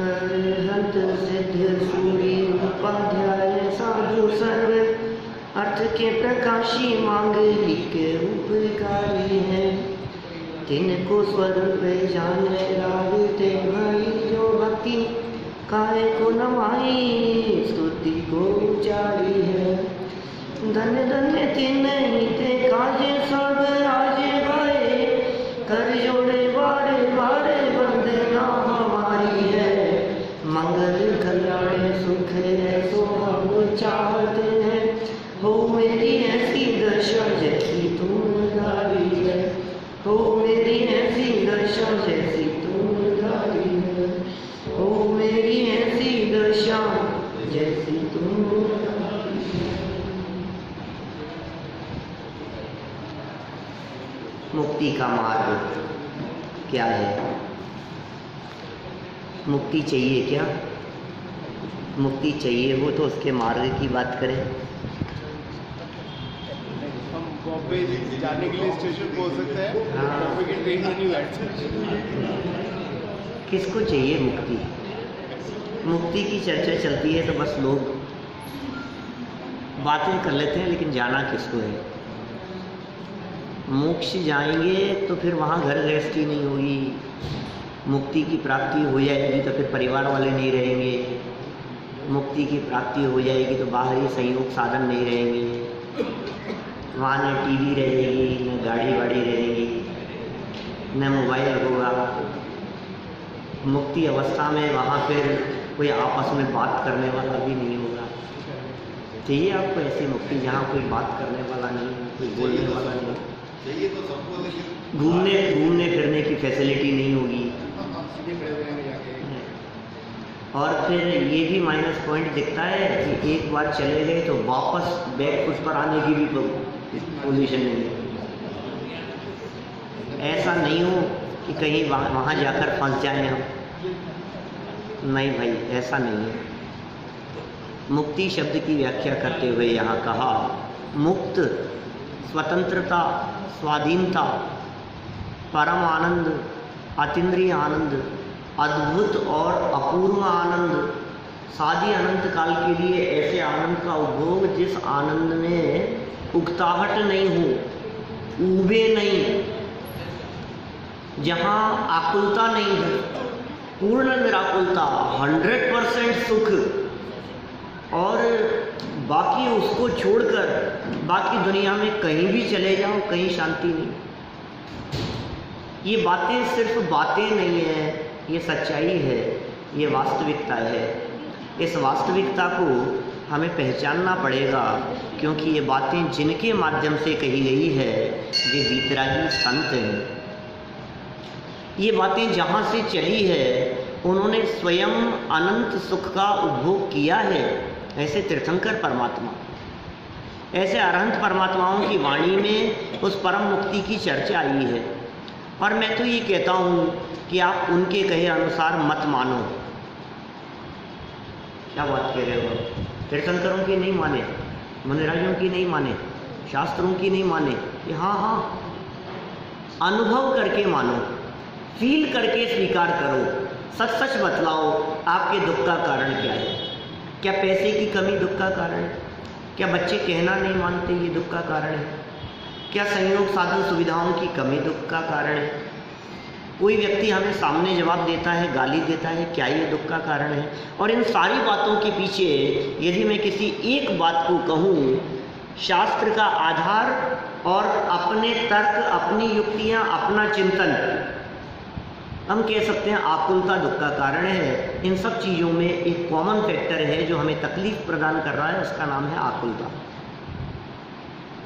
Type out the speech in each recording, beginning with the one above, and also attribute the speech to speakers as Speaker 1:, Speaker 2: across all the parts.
Speaker 1: हंत सिद्ध सूरी उपाध्याय साधु सर्व अर्थ के प्रकाशी मांगलिक उपकारी है। तिनको स्वरूप जाने रागते भाई जो भक्ति काय को नवाई स्तुति को उचारी है। धन धन तिन ही ते काजे सब आजे भाई कर जोड़े बारे बारे वंदना हमारी है। मंगल कल्याण सुख ऐसो हम चाहते हैं। हो मेरी ऐसी दशा जैसी तुम धारी है। हो मेरी ऐसी दशा जैसी तुम धारी है। हो मेरी ऐसी दशा जैसी तुम धारी है। मुक्ति का मार्ग क्या है? मुक्ति चाहिए क्या? मुक्ति चाहिए हो तो उसके मार्ग की बात करें।
Speaker 2: हम बॉम्बे जाने के लिए स्टेशन पहुंच सकते हैं। बॉम्बे की ट्रेन में नहीं बैठ सकते।
Speaker 1: किसको चाहिए मुक्ति? मुक्ति की चर्चा चलती है तो बस लोग बातें कर लेते हैं, लेकिन जाना किसको है? मोक्ष जाएंगे तो फिर वहाँ घर गृहस्थी नहीं होगी। मुक्ति की प्राप्ति हो जाएगी तो फिर परिवार वाले नहीं रहेंगे। मुक्ति की प्राप्ति हो जाएगी तो बाहरी संयोग साधन नहीं रहेंगे। वहाँ न टीवी रहेगी, न गाड़ी वाड़ी रहेगी, न मोबाइल होगा। मुक्ति अवस्था में वहाँ फिर कोई आपस में बात करने वाला भी नहीं होगा। चाहिए आपको ऐसी मुक्ति जहाँ कोई बात करने वाला नहीं, कोई बोलने वाला नहीं।
Speaker 2: चाहिए तो सबको, लेकिन
Speaker 1: घूमने फिरने की फैसिलिटी नहीं होगी। और फिर ये भी माइनस पॉइंट दिखता है कि एक बार चले गए तो वापस बैक फुट पर आने की भी पोजीशन नहीं है। ऐसा नहीं हो कि कहीं वहाँ जाकर फंस जाएं हम। नहीं भाई, ऐसा नहीं है। मुक्ति शब्द की व्याख्या करते हुए यहाँ कहा, मुक्त स्वतंत्रता, स्वाधीनता, परम आनंद, अतीन्द्रिय आनंद, अद्भुत और अपूर्व आनंद, सादी अनंत काल के लिए ऐसे आनंद का उपभोग जिस आनंद में उकताहट नहीं हो, ऊबे नहीं, जहाँ आकुलता नहीं है, पूर्ण निराकुलता, 100% सुख, और बाकी उसको छोड़कर बाकी दुनिया में कहीं भी चले जाओ, कहीं शांति नहीं। ये बातें सिर्फ बातें नहीं है, ये सच्चाई है, ये वास्तविकता है। इस वास्तविकता को हमें पहचानना पड़ेगा, क्योंकि ये बातें जिनके माध्यम से कही गई है वे वीतरागी संत हैं। ये बातें जहाँ से चली है उन्होंने स्वयं अनंत सुख का उपभोग किया है। ऐसे तीर्थंकर परमात्मा, ऐसे अरहंत परमात्माओं की वाणी में उस परम मुक्ति की चर्चा आई है। और मैं तो ये कहता हूँ कि आप उनके कहे अनुसार मत मानो। क्या बात कह रहे हो? तीर्थंकरों की नहीं माने, मुनिराजों की नहीं माने, शास्त्रों की नहीं माने, कि हाँ अनुभव करके मानो, फील करके स्वीकार करो, सच सच बतलाओ आपके दुख का कारण क्या है। क्या पैसे की कमी दुख का कारण है? क्या बच्चे कहना नहीं मानते ये दुख का कारण है? क्या संयोग साधन सुविधाओं की कमी दुख का कारण है? कोई व्यक्ति हमें सामने जवाब देता है, गाली देता है, क्या ये दुख का कारण है? और इन सारी बातों के पीछे यदि मैं किसी एक बात को कहूँ, शास्त्र का आधार और अपने तर्क, अपनी युक्तियाँ, अपना चिंतन, हम कह सकते हैं आकुलता दुख का कारण है। इन सब चीज़ों में एक कॉमन फैक्टर है जो हमें तकलीफ प्रदान कर रहा है, उसका नाम है आकुलता।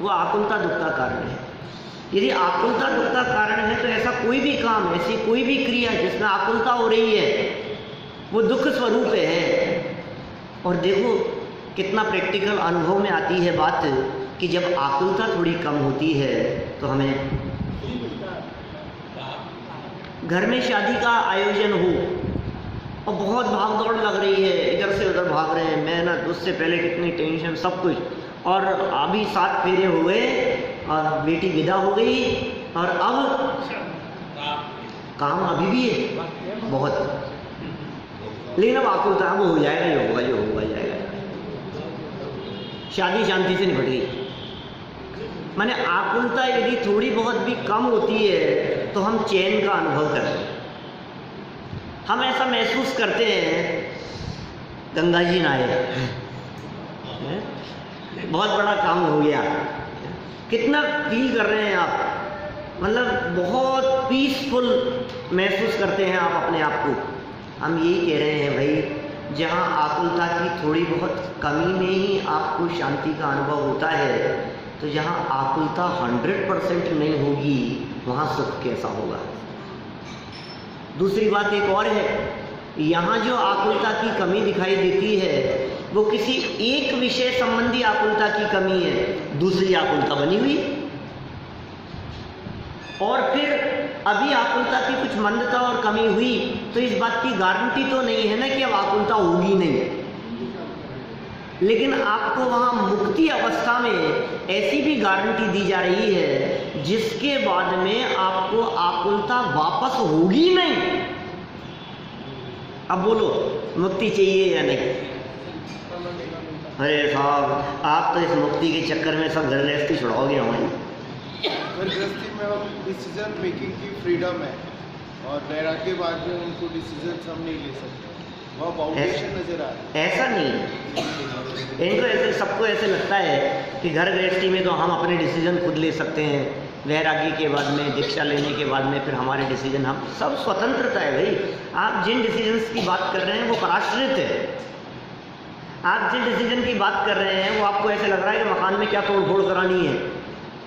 Speaker 1: वो आकुलता दुख का कारण है। यदि आकुलता दुख का कारण है तो ऐसा कोई भी काम, ऐसी कोई भी क्रिया जिसमें आकुलता हो रही है वो दुख स्वरूप है। और देखो कितना प्रैक्टिकल अनुभव में आती है बात कि जब आकुलता थोड़ी कम होती है तो हमें घर में शादी का आयोजन हो और बहुत भाग दौड़ लग रही है, इधर से उधर भाग रहे हैं, मेहनत, उससे पहले कितनी टेंशन, सब कुछ, और अभी 7 फेरे हो गए और बेटी विदा हो गई और अब काम अभी भी है बहुत। लेकिन अब आकुलता वो हो जाएगा, ये होगा, जो होगा जाएगा। शादी शांति से निपट गई। माने आकुलता यदि थोड़ी बहुत भी कम होती है तो हम चैन का अनुभव करते हैं। हम ऐसा महसूस करते हैं गंगा जी नहाए, बहुत बड़ा काम हो गया। कितना फील कर रहे हैं आप, मतलब बहुत पीसफुल महसूस करते हैं आप अपने आप को। हम यही कह रहे हैं भाई, जहाँ आकुलता की थोड़ी बहुत कमी में ही आपको शांति का अनुभव होता है, तो जहाँ आकुलता 100% नहीं होगी वहाँ सुख कैसा होगा। दूसरी बात एक और है, यहाँ जो आकुलता की कमी दिखाई देती है वो किसी एक विषय संबंधी आकुलता की कमी है, दूसरी आकुलता बनी हुई, और फिर अभी आकुलता की कुछ मंदता और कमी हुई तो इस बात की गारंटी तो नहीं है ना कि अब आकुलता होगी नहीं। लेकिन आपको वहाँ मुक्ति अवस्था में ऐसी भी गारंटी दी जा रही है जिसके बाद में आपको आकुलता वापस होगी नहीं। अब बोलो, मुक्ति चाहिए या नहीं? अरे साहब, आप तो इस मुक्ति के चक्कर में सब घर गृहस्थी छुड़ाओगे हमारी।
Speaker 2: घर गृहस्थी में हम डिसीजन मेकिंग की फ्रीडम है, और वैराग्य के बाद में उनको डिसीजन हम नहीं ले सकते, वह बाउंडेशन नजर आ रहा है।
Speaker 1: ऐसा नहीं है, इनको ऐसे, सबको ऐसे लगता है कि घर गृहस्थी में तो हम अपने डिसीजन खुद ले सकते हैं, वैरागी के बाद में, दीक्षा लेने के बाद में फिर हमारे डिसीजन, हम सब स्वतंत्रता है भाई। आप जिन डिसीजंस की बात कर रहे हैं वो पराश्रित है। आप जिन डिसीजन की बात कर रहे हैं वो आपको ऐसे लग रहा है कि मकान में क्या तोड़ फोड़ करानी है,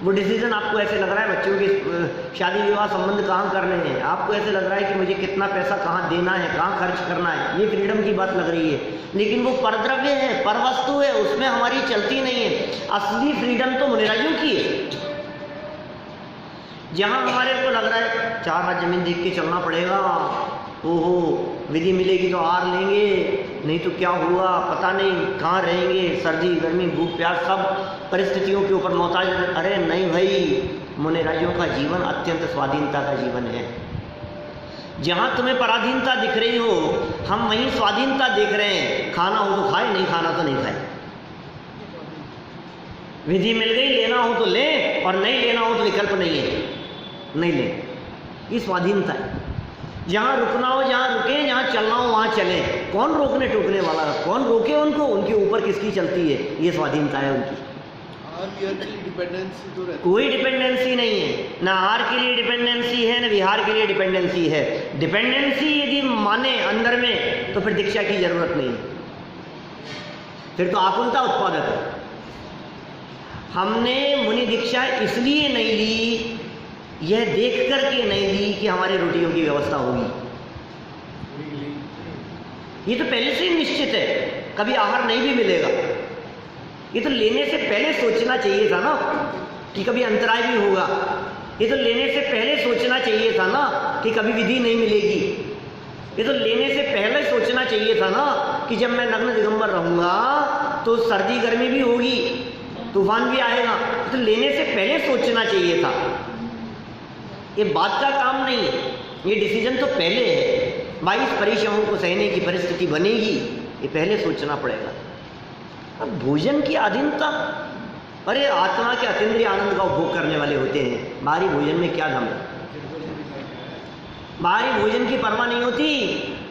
Speaker 1: वो डिसीजन आपको ऐसे लग रहा है बच्चों के शादी विवाह संबंध कहाँ करने हैं, आपको ऐसे लग रहा है कि मुझे कितना पैसा कहाँ देना है, कहाँ खर्च करना है, ये फ्रीडम की बात लग रही है। लेकिन वो परद्रव्य है, परवस्तु है, उसमें हमारी चलती नहीं है। असली फ्रीडम तो मुनिराजों की है, जहाँ हमारे को लग रहा है 4 हाथ जमीन देख के चलना पड़ेगा, ओहो विधि मिलेगी तो आर लेंगे, नहीं तो क्या हुआ पता नहीं, कहाँ रहेंगे, सर्दी गर्मी भूख प्यास सब परिस्थितियों के ऊपर मोहताज। अरे नहीं भाई, मुनिराजों का जीवन अत्यंत स्वाधीनता का जीवन है। जहाँ तुम्हें पराधीनता दिख रही हो, हम वहीं स्वाधीनता देख रहे हैं। खाना हो तो खाए, नहीं खाना तो नहीं खाए। विधि मिल गई, लेना हो तो ले, और नहीं लेना हो तो विकल्प नहीं है, नहीं ले। ये स्वाधीनता है। जहाँ रुकना हो जहाँ रुके, जहाँ चलना हो वहाँ चले। कौन रोकने टोकने वाला, कौन रोके उनको, उनके ऊपर किसकी चलती है, ये स्वाधीनता है उनकी।
Speaker 2: डिपेंडेंसी तो रहती,
Speaker 1: कोई डिपेंडेंसी नहीं है, ना आहार के लिए डिपेंडेंसी है, ना विहार के लिए डिपेंडेंसी है। डिपेंडेंसी यदि माने अंदर में तो फिर दीक्षा की जरूरत नहीं, फिर तो आकुलता उत्पादक है। हमने मुनि दीक्षा इसलिए नहीं ली, यह देख करके नहीं ली कि हमारे रोटियों की व्यवस्था होगी। ये तो पहले से ही निश्चित है, कभी आहार नहीं भी मिलेगा। ये तो लेने से पहले सोचना चाहिए था ना कि कभी अंतराय भी होगा। ये तो लेने से पहले सोचना चाहिए था ना कि कभी विधि नहीं मिलेगी। ये तो लेने से पहले सोचना चाहिए था ना कि जब मैं नग्न दिगंबर रहूंगा तो सर्दी गर्मी भी होगी, तूफान भी आएगा। तो लेने से पहले सोचना चाहिए था। ये बात का काम नहीं है, ये डिसीजन तो पहले है। 22 परिश्रमों को सहने की परिस्थिति बनेगी, ये पहले सोचना पड़ेगा। अब भोजन की अधीनता, अरे आत्मा के अतीन्द्रिय आनंद का उपभोग करने वाले होते हैं, बाहरी भोजन में क्या दम है? बाहरी भोजन की परवाह नहीं होती।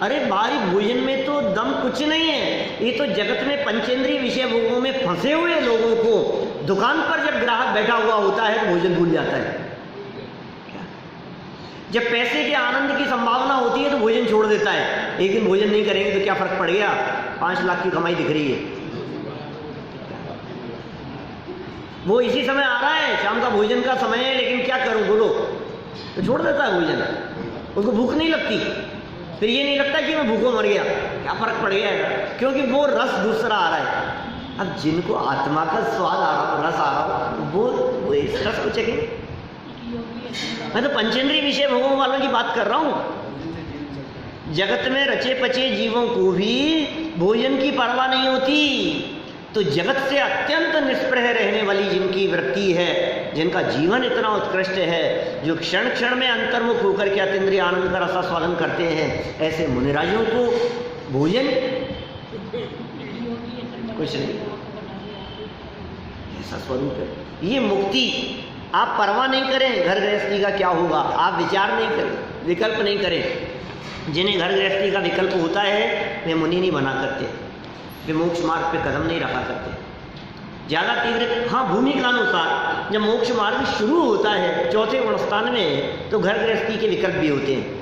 Speaker 1: अरे बाहरी भोजन में तो दम कुछ नहीं है। ये तो जगत में पंचेंद्रिय विषय भोगों में फंसे हुए लोगों को दुकान पर जब ग्राहक बैठा हुआ होता है तो भोजन भूल जाता है। जब पैसे के आनंद की संभावना होती है तो भोजन छोड़ देता है। एक दिन भोजन नहीं करेंगे तो क्या फर्क पड़ गया, 5 लाख की कमाई दिख रही है। वो इसी समय आ रहा है, शाम का भोजन का समय है, लेकिन क्या करूं बोलो, तो छोड़ देता है भोजन। उसको भूख नहीं लगती, फिर ये नहीं लगता कि मैं भूखों मर गया, क्या फर्क पड़ गया है, क्योंकि वो रस दूसरा आ रहा है। अब जिनको आत्मा का स्वाद आ रहा, रस आ रहा, वो इस रस को चखें। मैं तो पंचेंद्रिय विषय भोगों वालों की बात कर रहा हूं। जगत में रचे पचे जीवों को भी भोजन की परवाह नहीं होती। तो जगत से अत्यंत निष्प्रह रहने वाली जिनकी वृत्ति है, जिनका जीवन इतना उत्कृष्ट है, जो क्षण क्षण में अंतर्मुख होकर के अतीन्द्रिय आनंद का रसास्वादन करते हैं, ऐसे मुनिराजों को भोजन कुछ नहीं, ऐसा स्वरूप है। ये मुक्ति, आप परवाह नहीं करें घर गृहस्थी का क्या होगा, आप विचार नहीं करें, विकल्प नहीं करें। जिन्हें घर गृहस्थी का विकल्प होता है वे मुनि नहीं बना करते, वे मोक्ष मार्ग पे कदम नहीं रखा करते। ज़्यादा तीव्र, हाँ, भूमिका अनुसार जब मोक्ष मार्ग शुरू होता है चौथे गुणस्थान में, तो घर गृहस्थी के विकल्प भी होते हैं।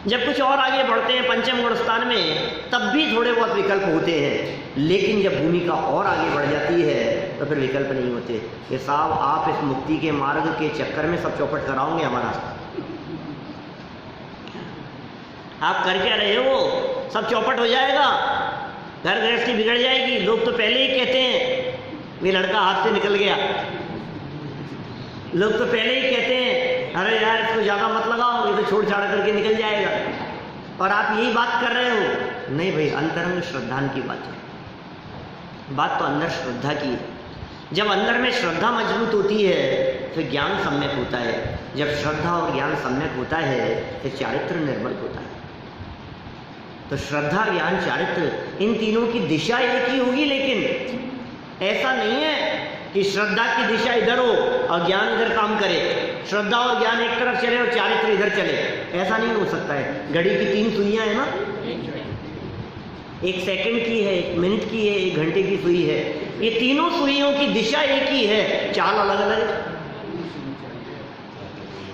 Speaker 1: जब कुछ और आगे बढ़ते हैं पंचम गुणस्थान में, तब भी थोड़े बहुत विकल्प होते हैं, लेकिन जब भूमिका और आगे बढ़ जाती है तो फिर विकल्प नहीं होते कि साहब आप इस मुक्ति के मार्ग के चक्कर में सब चौपट कराओगे हमारा, आप कर क्या रहे हो, सब चौपट हो जाएगा, घर गृहस्थी बिगड़ जाएगी। लोग तो पहले ही कहते हैं वे लड़का हाथ से निकल गया, लोग तो पहले ही कहते हैं अरे यार इसको ज़्यादा मत लगाओ, ये तो छोड़ छाड़ करके निकल जाएगा, और आप यही बात कर रहे हो। नहीं भाई, अंतरंग श्रद्धान की बात है, बात तो अंदर श्रद्धा की है। जब अंदर में श्रद्धा मजबूत होती है तो ज्ञान सम्यक होता है, जब श्रद्धा और ज्ञान सम्यक होता है तो चारित्र निर्मल होता है। तो श्रद्धा, ज्ञान, चारित्र, इन तीनों की दिशा एक ही होगी, लेकिन ऐसा नहीं है कि श्रद्धा की दिशा इधर हो और ज्ञान इधर काम करे, श्रद्धा और ज्ञान एक तरफ चले और चारित्र इधर चले, ऐसा नहीं हो सकता है। घड़ी की 3 सुइयां है ना, 1 सेकंड की है, 1 मिनट की है, 1 घंटे की सुई है, ये तीनों सुइयों की दिशा एक ही है, चाल अलग अलग है।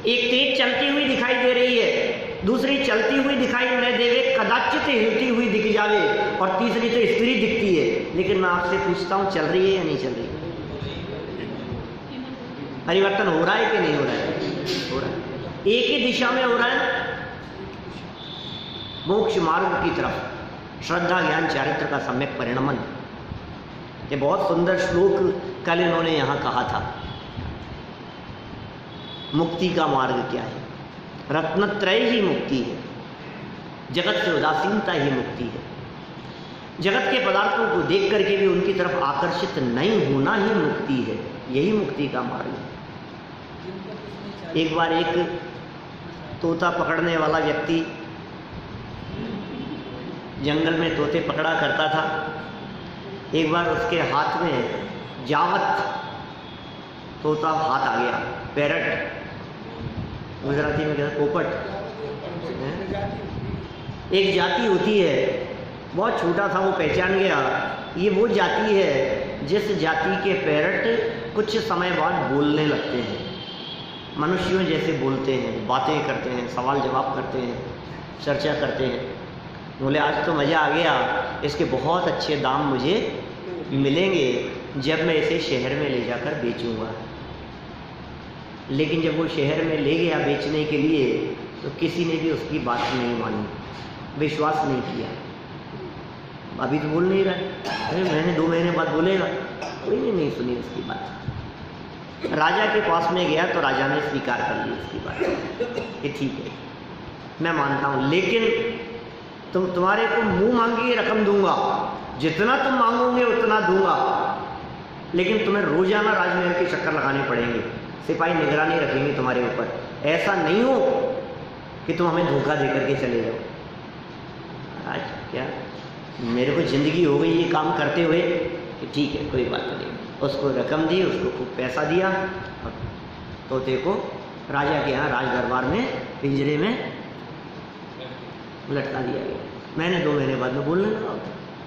Speaker 1: एक तेज चलती हुई दिखाई दे रही है, दूसरी चलती हुई दिखाई न देवे, कदाचित हिलती हुई दिख जावे, और तीसरी तो स्त्री दिखती है। लेकिन मैं आपसे पूछता हूं, चल रही है या नहीं चल रही है? परिवर्तन हो रहा है कि नहीं हो रहा है? हो रहा है, एक ही दिशा में हो रहा है, मोक्ष मार्ग की तरफ। श्रद्धा, ज्ञान, चारित्र का सम्यक परिणमन। ये बहुत सुंदर श्लोक कल इन्होंने यहाँ कहा था। मुक्ति का मार्ग क्या है? रत्नत्रय ही मुक्ति है, जगत से उदासीनता ही मुक्ति है। जगत के पदार्थों को देख करके भी उनकी तरफ आकर्षित नहीं होना ही मुक्ति है, यही मुक्ति का मार्ग है। एक बार एक तोता पकड़ने वाला व्यक्ति जंगल में तोते पकड़ा करता था। एक बार उसके हाथ में जावत तोता हाथ आ गया, पैरट, गुजराती में कहते पोपट, एक जाति होती है, बहुत छोटा था, वो पहचान गया ये वो जाति है जिस जाति के पैरट कुछ समय बाद बोलने लगते हैं, मनुष्यों जैसे बोलते हैं, बातें करते हैं, सवाल जवाब करते हैं, चर्चा करते हैं। बोले आज तो मज़ा आ गया, इसके बहुत अच्छे दाम मुझे मिलेंगे जब मैं इसे शहर में ले जाकर बेचूंगा। लेकिन जब वो शहर में ले गया बेचने के लिए तो किसी ने भी उसकी बात नहीं मानी, विश्वास नहीं किया। अभी तो बोल नहीं रहा है, अरे मैंने 2 महीने बाद बोलेगा, कोई ने नहीं सुनी उसकी बात। राजा के पास में गया तो राजा ने स्वीकार कर ली उसकी बात कि ठीक है मैं मानता हूँ, लेकिन तुम्हारे को मुंह मांगी रकम दूंगा, जितना तुम मांगोगे उतना दूंगा, लेकिन तुम्हें रोजाना राजमहल के चक्कर लगाने पड़ेंगे, सिपाही निगरानी रखेंगे तुम्हारे ऊपर, ऐसा नहीं हो कि तुम हमें धोखा दे करके चले जाओ। आज क्या मेरे को ज़िंदगी हो गई ये काम करते हुए कि ठीक है कोई बात नहीं। उसको रकम दी, उसको खूब पैसा दिया और तोते को राजा के यहाँ राज दरबार में पिंजरे में लटका दिया गया। मैंने 2 महीने बाद में बोलने लगा,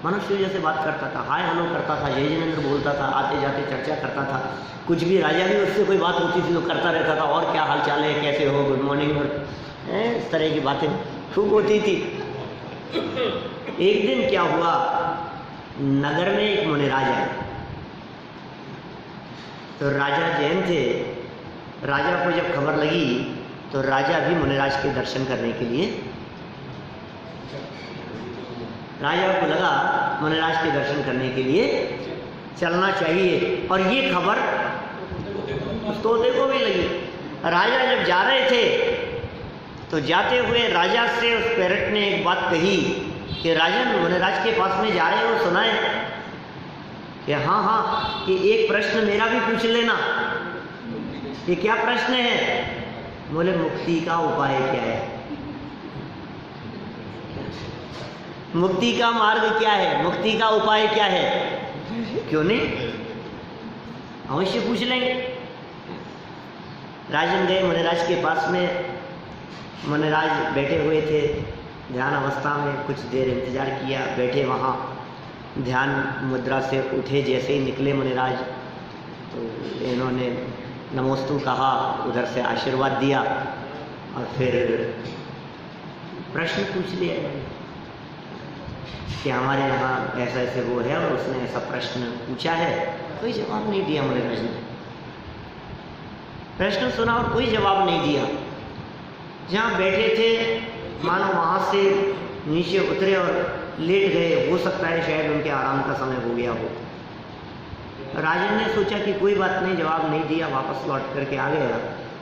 Speaker 1: मनुष्य जैसे बात करता था, हाय हेलो करता था, जय जिनेंद्र बोलता था, आते जाते चर्चा करता था, कुछ भी राजा भी उससे कोई बात होती थी तो करता रहता था, और क्या हाल चाल है, कैसे हो, गुड मॉर्निंग, और इस तरह की बातें खूब होती थी। एक दिन क्या हुआ, नगर में एक मुनिराज आए, तो राजा जैन थे। राजा को जब खबर लगी तो राजा भी मुनिराज के दर्शन करने के लिए, राजा को लगा मुनिराज के दर्शन करने के लिए चलना चाहिए, और ये खबर उस तोते को भी लगी। राजा जब जा रहे थे तो जाते हुए राजा से उस पैरट ने एक बात कही कि राजन मुनिराज के पास में जा रहे हो, सुनाए कि हाँ हाँ, कि एक प्रश्न मेरा भी पूछ लेना। ये क्या प्रश्न है? बोले मुक्ति का उपाय क्या है? मुक्ति का मार्ग क्या है, मुक्ति का उपाय क्या है, क्यों नहीं अवश्य पूछ लेंगे। राजन गए मुनिराज के पास में, मुनिराज बैठे हुए थे ध्यान अवस्था में, कुछ देर इंतजार किया, बैठे वहाँ ध्यान मुद्रा से उठे, जैसे ही निकले मुनिराज तो इन्होंने नमोस्तु कहा, उधर से आशीर्वाद दिया और फिर प्रश्न पूछ लिया कि हमारे यहाँ ऐसा ऐसे वो है और उसने ऐसा प्रश्न पूछा है। कोई जवाब नहीं दिया मुनिराज ने, प्रश्न सुना और कोई जवाब नहीं दिया। जहाँ बैठे थे मानो वहाँ से नीचे उतरे और लेट गए, हो सकता है शायद उनके आराम का समय हो गया हो। राजन ने सोचा कि कोई बात नहीं, जवाब नहीं दिया, वापस लौट करके आ गया।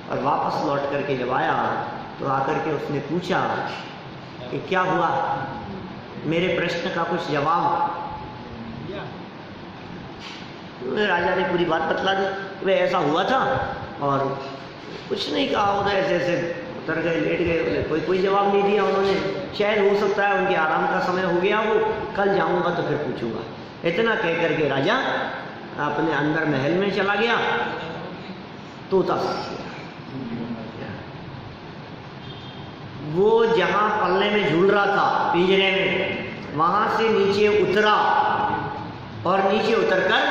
Speaker 1: और वापस लौट करके जब आया तो आकर के उसने पूछा कि क्या हुआ, मेरे प्रश्न का कुछ जवाब। राजा ने पूरी बात बतला दी, वे ऐसा हुआ था और कुछ नहीं कहा, उधर ऐसे ऐसे उतर गए, लेट गए, कोई जवाब नहीं दिया उन्होंने। शायद हो सकता है उनके आराम का समय हो गया हो, कल जाऊंगा तो फिर पूछूंगा। इतना कह करके राजा अपने अंदर महल में चला गया। तोता साथ वो जहां पल्ले में झूल रहा था पिंजरे में, वहां से नीचे उतरा और नीचे उतरकर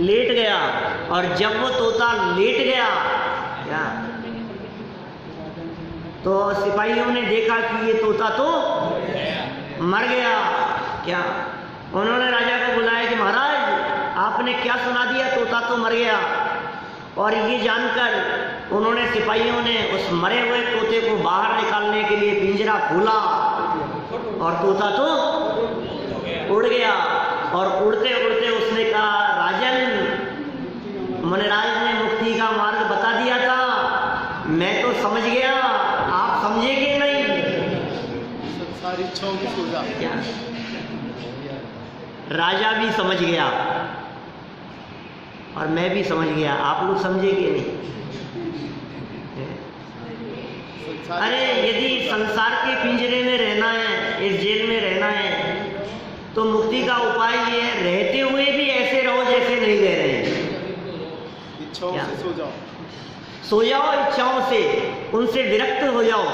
Speaker 1: लेट गया। और जब वो तोता लेट गया क्या, तो सिपाहियों ने देखा कि ये तोता तो मर गया। क्या, उन्होंने राजा को बुलाया कि महाराज आपने क्या सुना दिया, तोता तो मर गया। और ये जानकर उन्होंने, सिपाहियों ने उस मरे हुए तोते को बाहर निकालने के लिए पिंजरा खोला और तोता तो उड़ गया। और उड़ते उड़ते उसने कहा, राजन मुनिराज ने मुक्ति का मार्ग बता दिया था, मैं तो समझ गया, आप समझे कि नहीं।
Speaker 2: सारी इच्छाओं की सजा।
Speaker 1: राजा भी समझ गया और मैं भी समझ गया, आप लोग समझे कि नहीं। अरे यदि संसार के पिंजरे में रहना है, इस जेल में रहना है, तो मुक्ति का उपाय ये है, रहते हुए भी ऐसे रहो जैसे नहीं रह रहे हैं।
Speaker 2: इच्छाओं से सो जाओ,
Speaker 1: सो जाओ इच्छाओं से, उनसे विरक्त हो जाओ,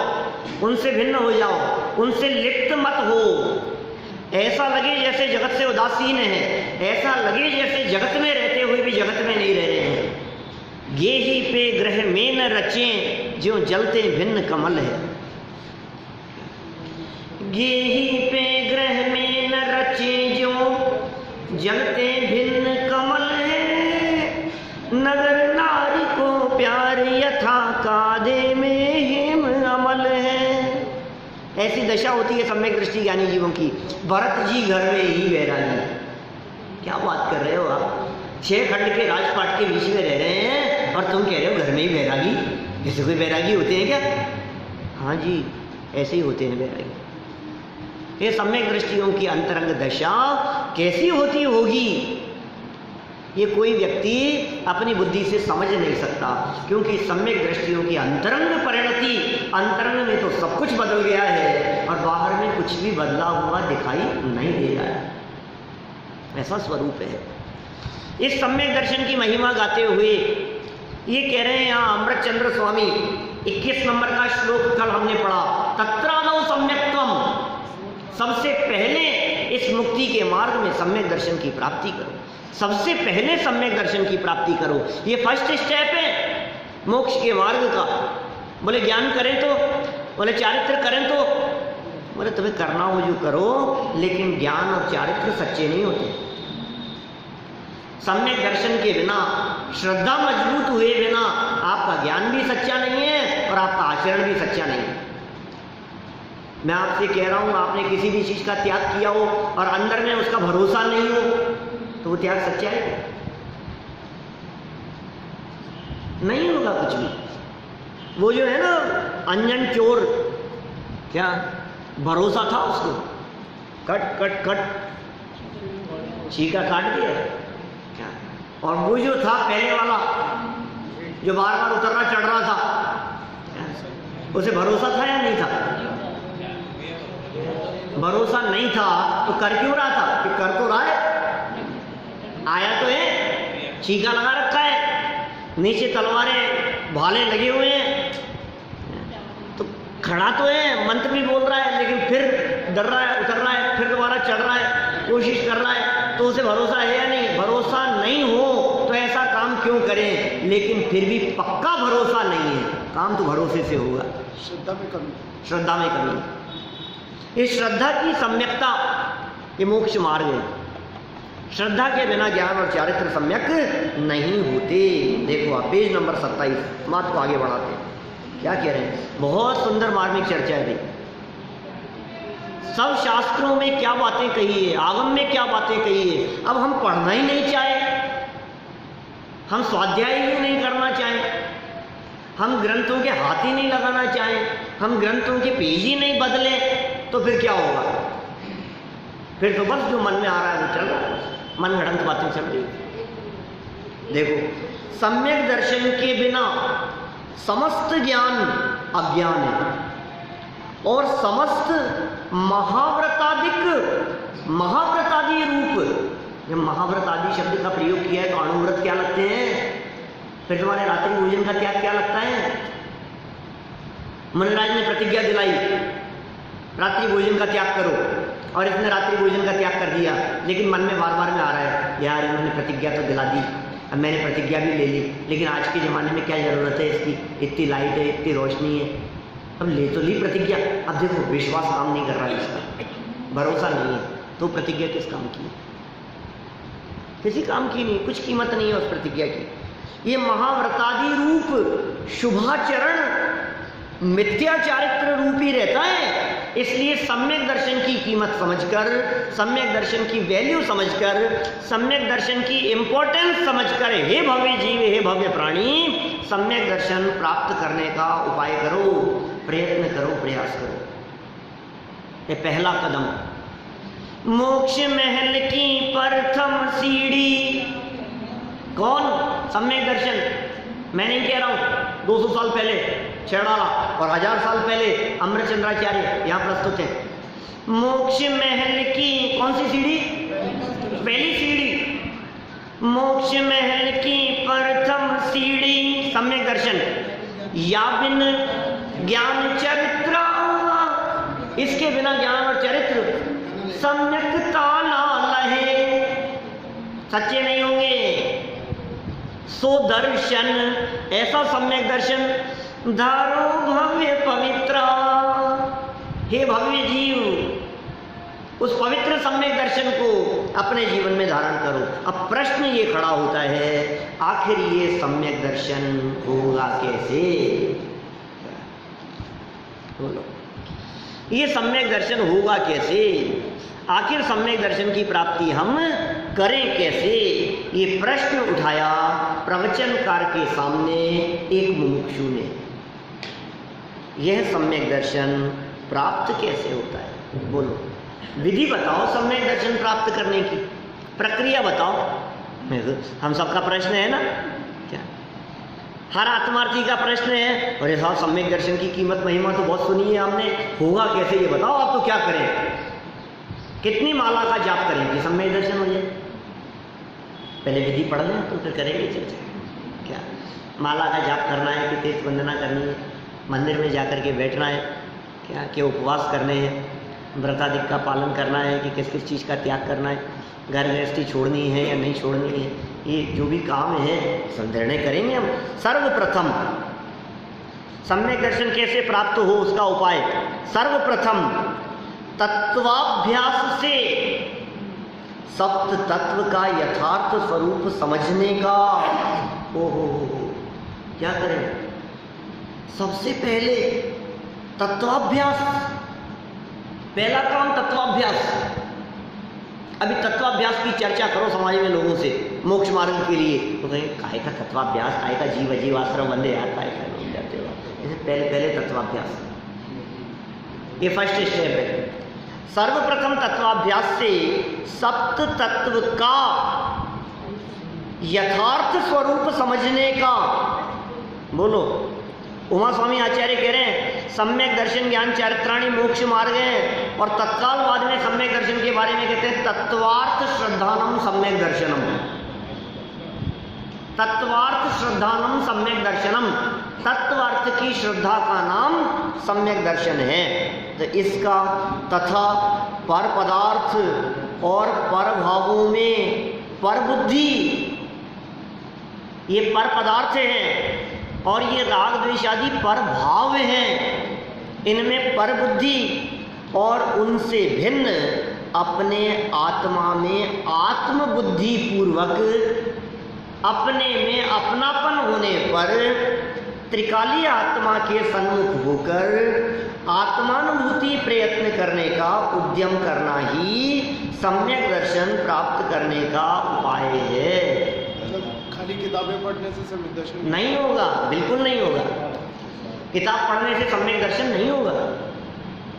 Speaker 1: उनसे भिन्न हो जाओ, उनसे लिप्त मत हो। ऐसा लगे जैसे जगत से उदासीन है, ऐसा लगे जैसे जगत में रहते हुए भी जगत में नहीं रह रहे हैं। गे ही पे ग्रह में न रचें जो जलते भिन्न कमल है। गे ही पे ग्रह में न रचें जो जलते भिन्न कमल है। नगर नारी को प्यार यथा कादे में हेम अमल है। ऐसी दशा होती है सम्यक दृष्टि ज्ञानी जीवों की। भरत जी घर में ही वैरागी। क्या बात कर रहे हो आप, 6 खंड के राजपाट के बीच में रह रहे हैं और तुम कह रहे हो घर में ही वैरागी। जैसे कोई वैरागी होते हैं क्या? हाँ जी, ऐसे ही होते हैं वैरागी। ये सम्यक दृष्टियों की अंतरंग दशा कैसी होती होगी, ये कोई व्यक्ति अपनी बुद्धि से समझ नहीं सकता, क्योंकि सम्यक दृष्टियों की अंतरंग परिणति, अंतरंग में तो सब कुछ बदल गया है और बाहर में कुछ भी बदला हुआ दिखाई नहीं दे रहा है। ऐसा स्वरूप है। इस सम्यक दर्शन की महिमा गाते हुए ये कह रहे हैं यहाँ अमृत चंद्र स्वामी, 21 नंबर का श्लोक कल हमने पढ़ा, तत्रादौ सम्यक्त्वम। सबसे पहले इस मुक्ति के मार्ग में सम्यक दर्शन की प्राप्ति करो, सबसे पहले सम्यक दर्शन की प्राप्ति करो। ये फर्स्ट स्टेप है मोक्ष के मार्ग का। बोले ज्ञान करें तो, बोले चारित्र करें तो, बोले तुम्हें करना हो जो करो, लेकिन ज्ञान और चारित्र सच्चे नहीं होते। सम्यक दर्शन के बिना, श्रद्धा मजबूत हुए बिना आपका ज्ञान भी सच्चा नहीं है और आपका आचरण भी सच्चा नहीं है। मैं आपसे कह रहा हूं, आपने किसी भी चीज का त्याग किया हो और अंदर में उसका भरोसा नहीं हो, तो वो त्याग सच्चा है? नहीं होगा कुछ भी। वो जो है ना अंजन चोर, क्या भरोसा था उसको, कट कट कट चीका काट दिया क्या? और वो जो था पहले वाला जो बार बार उतरना चढ़ रहा था, उसे भरोसा था या नहीं था? भरोसा नहीं था तो कर क्यों रहा था? कि कर तो रहा है, आया तो है, चीका लगा रखा है, नीचे तलवारें भाले लगे हुए हैं, तो खड़ा तो है, मंत्र भी बोल रहा है, लेकिन फिर डर रहा है, उतर रहा है, फिर दोबारा चढ़ रहा है, कोशिश कर रहा है, तो उसे भरोसा है या नहीं? भरोसा नहीं हो तो ऐसा काम क्यों करें? लेकिन फिर भी पक्का भरोसा नहीं है, काम तो भरोसे से होगा।
Speaker 2: श्रद्धा में कमी,
Speaker 1: श्रद्धा में कमी। इस श्रद्धा की सम्यकता ये मोक्ष मार्ग है। श्रद्धा के बिना ज्ञान और चारित्र सम्यक नहीं होते। देखो आप पेज नंबर 27, बात को आगे बढ़ाते हैं। क्या कह रहे हैं? बहुत सुंदर मार्मिक चर्चा है भाई। सब शास्त्रों में क्या बातें कही है, आगम में क्या बातें कही है। अब हम पढ़ना ही नहीं चाहे, हम स्वाध्याय ही नहीं करना चाहें, हम ग्रंथों के हाथ ही नहीं लगाना चाहें, हम ग्रंथों के पेज ही नहीं बदले, तो फिर क्या होगा? फिर तो बस जो मन में आ रहा है वो चल रहा है, मन गढ़ंत बातें चल रही। देखो, सम्यक दर्शन के बिना समस्त ज्ञान अज्ञान है, और समस्त महाव्रतादि रूप, जब महाव्रत आदि शब्द का प्रयोग किया है तो अणुव्रत क्या लगते हैं? फिर तुम्हारे रात्रि भोजन का त्याग क्या लगता है? मनराज ने प्रतिज्ञा दिलाई रात्रि भोजन का त्याग करो, और इसने रात्रि भोजन का त्याग कर दिया, लेकिन मन में बार बार में आ रहा है यार इन्होंने प्रतिज्ञा तो दिला दी, अब मैंने प्रतिज्ञा भी ले ली, लेकिन आज के ज़माने में क्या ज़रूरत है इसकी? इतनी लाइट है, इतनी रोशनी है, अब ले तो ली प्रतिज्ञा, अब देखो विश्वास काम नहीं कर रहा है इसका, भरोसा नहीं है, तो प्रतिज्ञा किस काम की? किसी काम की नहीं, कुछ कीमत नहीं है उस प्रतिज्ञा की। ये महाव्रतादि रूप शुभाचरण मिथ्या चारित्र रूप ही रहता है। इसलिए सम्यक दर्शन की कीमत समझकर, सम्यक दर्शन की वैल्यू समझकर, सम्यक दर्शन की इंपॉर्टेंस समझकर, हे भव्य जीव, हे भव्य प्राणी, सम्यक दर्शन प्राप्त करने का उपाय करो, प्रयत्न करो, प्रयास करो। ये पहला कदम। मोक्ष महल की प्रथम सीढ़ी कौन? सम्यक दर्शन। मैं नहीं कह रहा हूं, 200 साल पहले छेड़ाला और 1000 साल पहले अमृतचंद्राचार्य यहाँ प्रस्तुत है। मोक्ष महल की कौन सी सीढ़ी? पहली सीढ़ी। मोक्ष महल की प्रथम सीढ़ी सम्यक दर्शन। या बिन ज्ञान चरित्र, इसके बिना ज्ञान और चरित्र सम्यकता ना लहे, सच्चे नहीं होंगे। सो दर्शन, ऐसा सम्यक दर्शन, धारो भव्य पवित्र, हे भव्य जीव, उस पवित्र सम्यक दर्शन को अपने जीवन में धारण करो। अब प्रश्न ये खड़ा होता है, आखिर ये सम्यक दर्शन होगा कैसे? बोलो, ये सम्यक दर्शन होगा कैसे? आखिर सम्यक दर्शन की प्राप्ति हम करें कैसे? ये प्रश्न उठाया प्रवचनकार के सामने एक मुमुक्षु ने। यह सम्यक दर्शन प्राप्त कैसे होता है? बोलो, विधि बताओ सम्यक दर्शन प्राप्त करने की, प्रक्रिया बताओ। हम सबका प्रश्न है ना, क्या हर आत्मार्थी का प्रश्न है। और ये सम्यक दर्शन की कीमत महिमा तो बहुत सुनी है हमने, होगा कैसे ये बताओ। आप तो क्या करें? कितनी माला का जाप करें कि सम्यक दर्शन हो जाए? पहले विधि पढ़ लें तो फिर करेंगे चर्चा। क्या माला का जाप करना है कि तीर्थ वंदना करनी है, मंदिर में जाकर के बैठना है, क्या कि उपवास करने हैं, व्रतादिक का पालन करना है कि किस किस चीज़ का त्याग करना है, घर गृहस्थी छोड़नी है या नहीं छोड़नी है, ये जो भी काम है सब निर्णय करेंगे हम। सर्वप्रथम सम्यक दर्शन कैसे प्राप्त हो उसका उपाय, सर्वप्रथम तत्वाभ्यास से सप्त तत्व का यथार्थ स्वरूप समझने का। ओहो, क्या करें? सबसे पहले तत्वाभ्यास, पहला काम तत्वाभ्यास। अभी तत्वाभ्यास की चर्चा करो समाज में लोगों से मोक्ष मार्ग के लिए, तो कहें काहे का तत्वाभ्यास, काहे का जीव अजीवाश्रम वंदे यार, काहे का नहीं जाते हो। जैसे पहले तत्वाभ्यास, ये फर्स्ट स्टेप है। सर्वप्रथम तत्वाभ्यास से सप्त तत्व का यथार्थ स्वरूप समझने का। बोलो, उमा स्वामी आचार्य कह रहे हैं सम्यक दर्शन ज्ञान चारित्राणि मोक्ष मार्ग है, और तत्काल बाद में सम्यक दर्शन के बारे में कहते हैं तत्वार्थ श्रद्धानम सम्यक दर्शनम। तत्वार्थ श्रद्धानम सम्यक दर्शनम, तत्वार्थ की श्रद्धा का नाम सम्यक दर्शन है। तो इसका तथा पर पदार्थ और पर भावों में पर बुद्धि, ये पर पदार्थ हैं और ये राग द्वेष आदि पर भाव हैं, इनमें पर बुद्धि और उनसे भिन्न अपने आत्मा में आत्म बुद्धि पूर्वक अपने में अपनापन होने पर त्रिकालीय आत्मा के सन्मुख होकर आत्मानुभूति प्रयत्न करने का उद्यम करना ही सम्यक दर्शन प्राप्त करने का उपाय है।
Speaker 2: मतलब खाली किताबें पढ़ने से सम्यक दर्शन
Speaker 1: नहीं होगा, बिल्कुल नहीं होगा। किताब पढ़ने से सम्यक दर्शन नहीं होगा।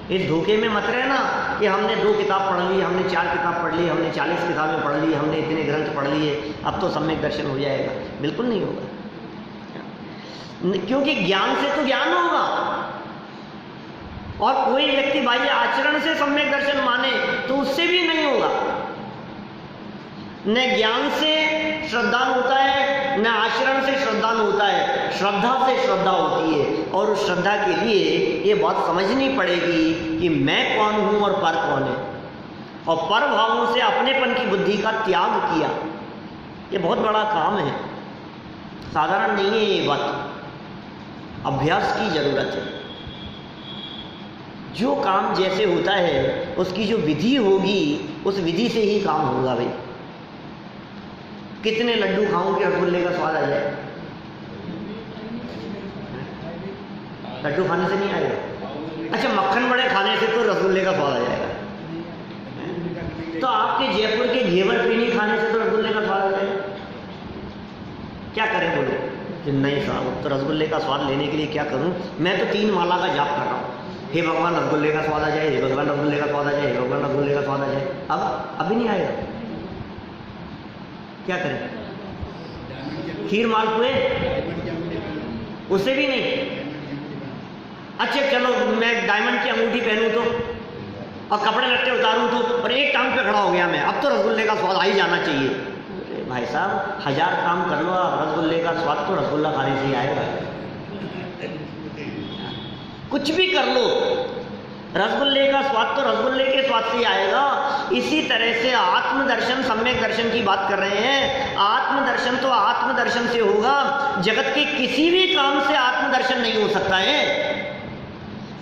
Speaker 1: इस धोखे में मत रहना कि हमने 2 किताब पढ़ ली, हमने 4 किताब पढ़ ली, हमने 40 किताबें पढ़ ली, हमने इतने ग्रंथ पढ़ लिए, अब तो सम्यक दर्शन हो जाएगा। बिल्कुल नहीं होगा, क्योंकि ज्ञान से तो ज्ञान होगा, और कोई व्यक्ति बाह्य आचरण से सम्यक दर्शन माने तो उससे भी नहीं होगा। न ज्ञान से श्रद्धान होता है, न आचरण से श्रद्धान होता है, श्रद्धा से श्रद्धा होती है। और उस श्रद्धा के लिए ये बात समझनी पड़ेगी कि मैं कौन हूं और पर कौन है, और पर भावों से अपनेपन की बुद्धि का त्याग किया। ये बहुत बड़ा काम है, साधारण नहीं है ये बात, अभ्यास की जरूरत है। जो काम जैसे होता है उसकी जो विधि होगी उस विधि से ही काम होगा। भाई कितने लड्डू खाऊं कि रसगुल्ले का स्वाद आ जाए? लड्डू खाने से नहीं आएगा। अच्छा, मक्खन बड़े खाने से तो रसगुल्ले का स्वाद आ जाएगा। तो आपके जयपुर के घेवर पीनी खाने से तो रसगुल्ले का स्वाद आ जाएगा। क्या करें बोलो? नहीं साहब, तो रसगुल्ले का स्वाद लेने के लिए क्या करूं? मैं तो 3 माला का जाप कर रहा हूं। हे भगवान रसगुल्ले का स्वाद आ जाए, हे भगवान रसगुल्ले का स्वाद आ जाए, हे भगवान रसगुल्ले का स्वाद आ जाए। अब अभी नहीं आएगा, क्या करें? खीर मालपुए, उससे भी नहीं। अच्छा चलो, मैं डायमंड की अंगूठी पहनूं तो, और कपड़े लट्टे उतारूं तो, और एक टांग पे खड़ा हो गया मैं, अब तो रसगुल्ले का स्वाद आ ही जाना चाहिए। भाई साहब, 1000 काम कर लो, रसगुल्ले का स्वाद तो रसगुल्ला खाने से ही आएगा। कुछ भी कर लो, रसगुल्ले का स्वाद तो रसगुल्ले के स्वाद से ही आएगा। इसी तरह से आत्मदर्शन, सम्यक दर्शन की बात कर रहे हैं। आत्मदर्शन तो आत्मदर्शन से होगा, जगत के किसी भी काम से आत्मदर्शन नहीं हो सकता है।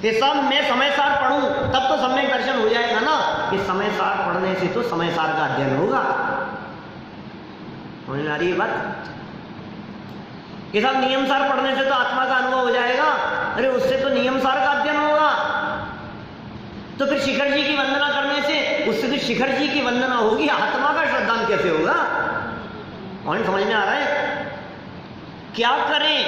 Speaker 1: कि सब मैं समय सार पढ़ूं तब तो सम्यक दर्शन हो जाएगा ना, कि समय सार पढ़ने से तो समय सार का अध्ययन होगा। समझ में आ रही है बात? कि साहब नियम सार पढ़ने से तो आत्मा का अनुभव हो जाएगा। अरे उससे तो नियम सार का अध्ययन होगा। तो फिर शिखर जी की वंदना करने से, उससे तो शिखर जी की वंदना होगी, आत्मा का श्रद्धान कैसे होगा? पॉइंट समझ में आ रहा है? क्या करें?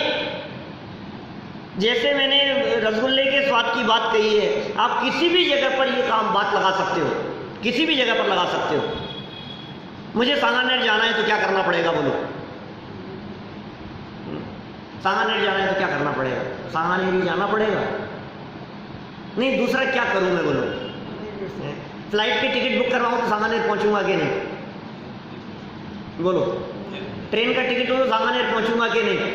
Speaker 1: जैसे मैंने रसगुल्ले के स्वाद की बात कही है, आप किसी भी जगह पर ये काम बात लगा सकते हो, किसी भी जगह पर लगा सकते हो। मुझे सांगानेर जाना है तो क्या करना पड़ेगा बोलो? सांगानेर जाना है तो क्या करना पड़ेगा? सांगानेर ही जाना पड़ेगा। नहीं, दूसरा क्या करूं मैं बोलो? फ्लाइट की टिकट बुक करवाऊं तो सांगानेर पहुंचूंगा कि नहीं? बोलो। ट्रेन का टिकट हो तो सांगानेर पहुंचूंगा कि नहीं?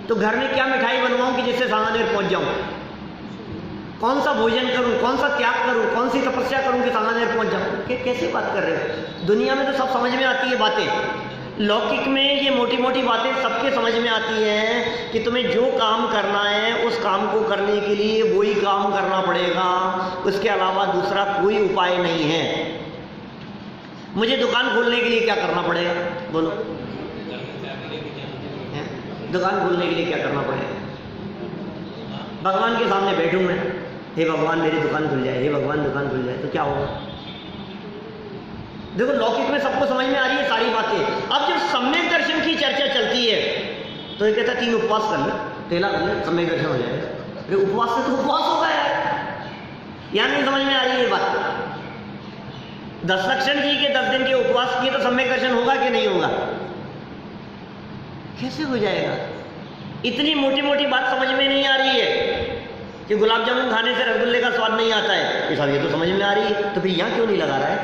Speaker 1: तो घर में क्या मिठाई बनवाऊं कि जिससे सांगानेर पहुंच जाऊं? कौन सा भोजन करूं, कौन सा त्याग करूं, कौन सी तपस्या करूं कि सांगानेर पहुंच जाऊं? कैसे बात कर रहे हो? दुनिया में तो सब समझ में आती है बातें। लौकिक में ये मोटी मोटी बातें सबके समझ में आती हैं कि तुम्हें जो काम करना है उस काम को करने के लिए वही काम करना पड़ेगा, उसके अलावा दूसरा कोई उपाय नहीं है। मुझे दुकान खोलने के लिए क्या करना पड़ेगा बोलो? दुकान खोलने के लिए क्या करना पड़ेगा? भगवान के सामने बैठूं मैं, हे भगवान मेरी दुकान खुल जाए, हे भगवान दुकान खुल जाए, तो क्या होगा? देखो, लौकिक में सबको समझ में आ रही है सारी बातें। अब जब सम्यक दर्शन की चर्चा चलती है तो ये कहता 3 उपवास कर ले, तेला कर ले, सम्यक दर्शन हो जाएगा। अरे उपवास से तो उपवास होगा यार, यहाँ नहीं समझ में आ रही है बात। दशलक्षण जी के 10 दिन के उपवास किए तो सम्यक दर्शन होगा कि नहीं होगा? कैसे हो जाएगा? इतनी मोटी मोटी बात समझ में नहीं आ रही है। कि गुलाब जामुन खाने से रसगुल्ले का स्वाद नहीं आता है, ये साहब ये तो समझ में आ रही है, तो फिर यहाँ क्यों नहीं लगा रहा है?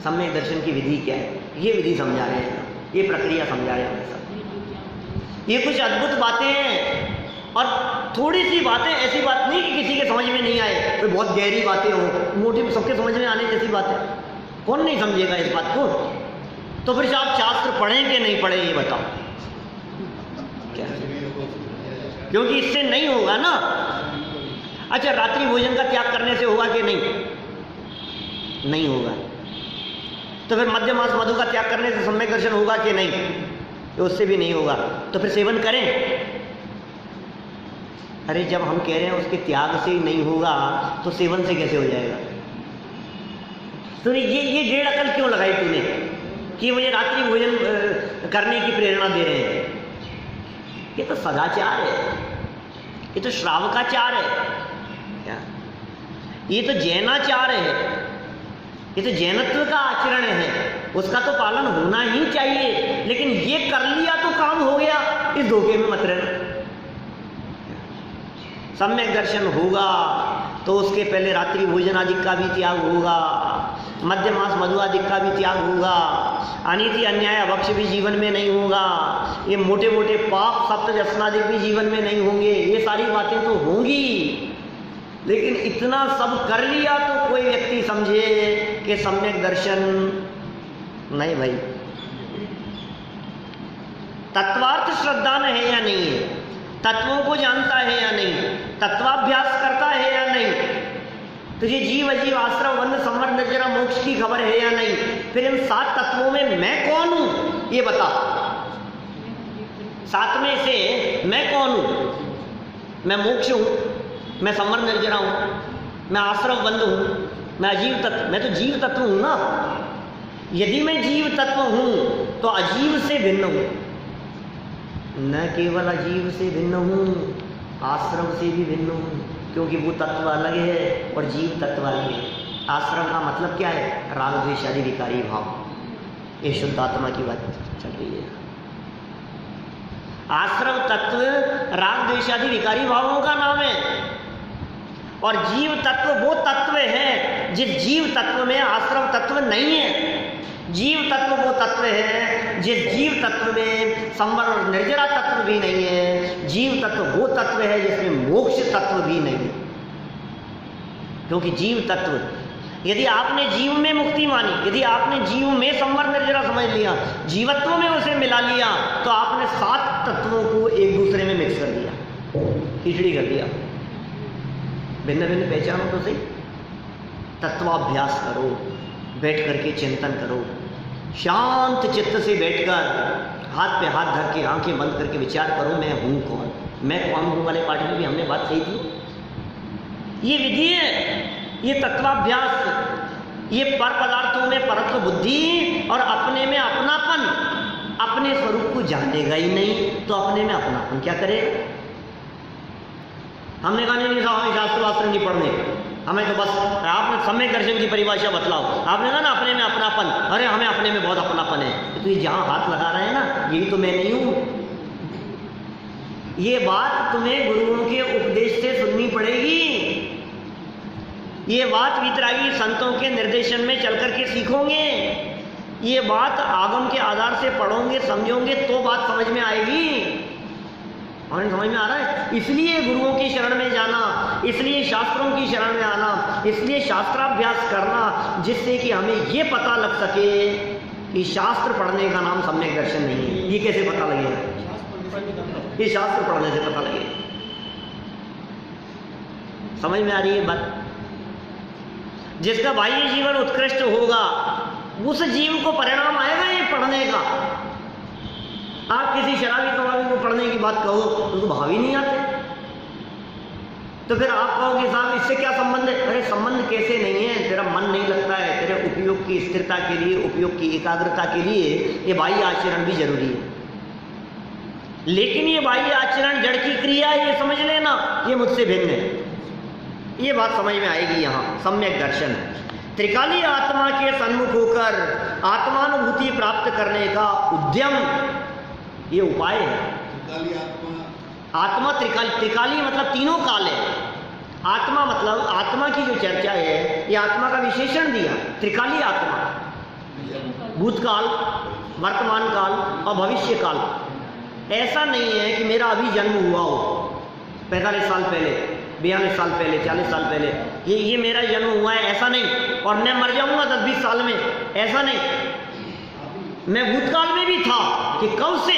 Speaker 1: सम्यक दर्शन की विधि क्या है, ये विधि समझा रहे हैं, ये प्रक्रिया समझा रहे हैं सब। ये कुछ अद्भुत बातें हैं, और थोड़ी सी बातें, ऐसी बात नहीं कि किसी के समझ में नहीं आए, तो बहुत गहरी बातें हो, मोटी सबके समझ में आने जैसी बात है। कौन नहीं समझेगा इस बात को? तो फिर आप शास्त्र पढ़ें कि नहीं पढ़े, ये बताओ क्या? क्योंकि इससे नहीं होगा ना। अच्छा, रात्रि भोजन का त्याग करने से होगा कि नहीं? नहीं होगा। तो फिर मध्य मास मधु का त्याग करने से सम्यक दर्शन होगा कि नहीं? तो उससे भी नहीं होगा। तो फिर सेवन करें? अरे जब हम कह रहे हैं उसके त्याग से ही नहीं होगा, तो सेवन से कैसे हो जाएगा? तो ये डेढ़ अकल क्यों लगाई तूने कि मुझे रात्रि भोजन करने की प्रेरणा दे रहे हैं? ये तो सदाचार है, ये तो श्रावकाचार है क्या? ये तो जैनाचार है, ये तो जैनत्व का आचरण है, उसका तो पालन होना ही चाहिए। लेकिन ये कर लिया तो काम हो गया, इस धोखे में मत रहना। सम्यक दर्शन होगा तो उसके पहले रात्रि भोजन आदि का भी त्याग होगा, मध्य मास मधु आदि का भी त्याग होगा, अनीति अन्याय अभक्ष भी जीवन में नहीं होगा, ये मोटे मोटे पाप सप्त व्यसनादि भी जीवन में नहीं होंगे। ये सारी बातें तो होंगी, लेकिन इतना सब कर लिया तो कोई व्यक्ति समझे कि सम्यक दर्शन नहीं। भाई तत्वार्थ श्रद्धान है या नहीं है, तत्वों को जानता है या नहीं, तत्वाभ्यास करता है या नहीं, तुझे जीव अजीव आश्रम बंध संवर निर्जरा मोक्ष की खबर है या नहीं, फिर इन 7 तत्वों में मैं कौन हूं ये बता। 7 में से मैं कौन हूं? मैं मोक्ष हूं, मैं संवर निर्जरा हूं, मैं आश्रम बंध हूं, मैं अजीव तत्व, मैं तो जीव तत्व हूं ना। यदि मैं जीव तत्व हूं तो अजीव से भिन्न हूं, न केवल अजीव से भिन्न हूं, आश्रम से भी भिन्न हूं, क्योंकि वो तत्व अलग है और जीव तत्व अलग है। आश्रम का मतलब क्या है? राग द्वेष आदि विकारी भाव। ये शुद्ध आत्मा की बात चल रही है। आश्रम तत्व राग द्वेष आदि विकारी भावों का नाम है, और जीव तत्व वो तत्व है जिस जीव तत्व में आश्रम तत्व नहीं है। जीव तत्व वो तत्व है जिस जीव तत्व में संवर और निर्जरा तत्व भी नहीं है। जीव तत्व वो तत्व है जिसमें मोक्ष तत्व भी नहीं है। क्योंकि जीव तत्व, यदि आपने जीव में मुक्ति मानी, यदि आपने जीव में संवर निर्जरा समझ लिया, जीवत्व में उसे मिला लिया, तो आपने 7 तत्वों को एक दूसरे में मिक्स कर दिया, खिचड़ी कर दिया। भिन्न भिन्न पहचानो तो सही। तत्वाभ्यास करो, बैठ करके चिंतन करो, शांत चित्त से बैठकर हाथ पे हाथ धर के आंखें बंद करके विचार करो, मैं हूं कौन, मैं कौन हूं वाले पाठ में भी हमने बात कही थी। ये विधि है, ये तत्वाभ्यास, ये पर पदार्थों में परत्व बुद्धि और अपने में अपनापन। अपने स्वरूप को जानेगा ही नहीं तो अपने में अपनापन क्या करेगा? हमने कहा नहीं साहब हमें शास्त्र वास्त्र नहीं पढ़ने, हमें तो बस आपने सम्यक दर्शन की परिभाषा बतलाओ। आपने कहा ना अपने में अपनापन, अरे हमें अपने में बहुत अपनापन है। तो ये जहां हाथ लगा रहे हैं ना, यही तो मैं नहीं हूं। ये बात तुम्हें गुरुओं के उपदेश से सुननी पड़ेगी, ये बात वितरागी संतों के निर्देशन में चल करके सीखोगे, ये बात आगम के आधार से पढ़ोगे समझोगे तो बात समझ में आएगी। और समझ में आ रहा है? इसलिए गुरुओं की शरण में जाना, इसलिए शास्त्रों की शरण में आना, इसलिए शास्त्राभ्यास करना, जिससे कि हमें ये पता लग सके कि शास्त्र पढ़ने का नाम सम्यक दर्शन नहीं है। ये कैसे पता लगेगा? ये शास्त्र पढ़ने से पता लगेगा। समझ में आ रही है बात? जिसका बाह्य जीवन उत्कृष्ट होगा उस जीव को परिणाम आएगा ये पढ़ने का। आप किसी शराबी कबाबी को पढ़ने की बात कहो तो उसको भाव ही नहीं आते, तो फिर आप कहोगे साहब इससे क्या संबंध है? अरे संबंध कैसे नहीं है? तेरा मन नहीं लगता है, तेरे उपयोग की स्थिरता के लिए, उपयोग की एकाग्रता के लिए ये बाह्य आचरण भी जरूरी है। लेकिन ये बाह्य आचरण जड़ की क्रिया है, ये समझ लेना, ये मुझसे भिन्न है। ये बात समझ में आएगी यहाँ। सम्यक दर्शन त्रिकाली आत्मा के सन्मुख होकर आत्मानुभूति प्राप्त करने का उद्यम, ये उपाय है। आत्मा त्रिकाली मतलब तीनों काल है। आत्मा मतलब आत्मा की जो चर्चा है, ये आत्मा का विशेषण दिया, त्रिकाली आत्मा, भूतकाल, वर्तमान काल और भविष्य काल। ऐसा नहीं है कि मेरा अभी जन्म हुआ हो 45 साल पहले, 42 साल पहले, 40 साल पहले, ये मेरा जन्म हुआ है, ऐसा नहीं, और मैं मर जाऊंगा 10-20 साल में, ऐसा नहीं। मैं भूतकाल में भी था कि कब से,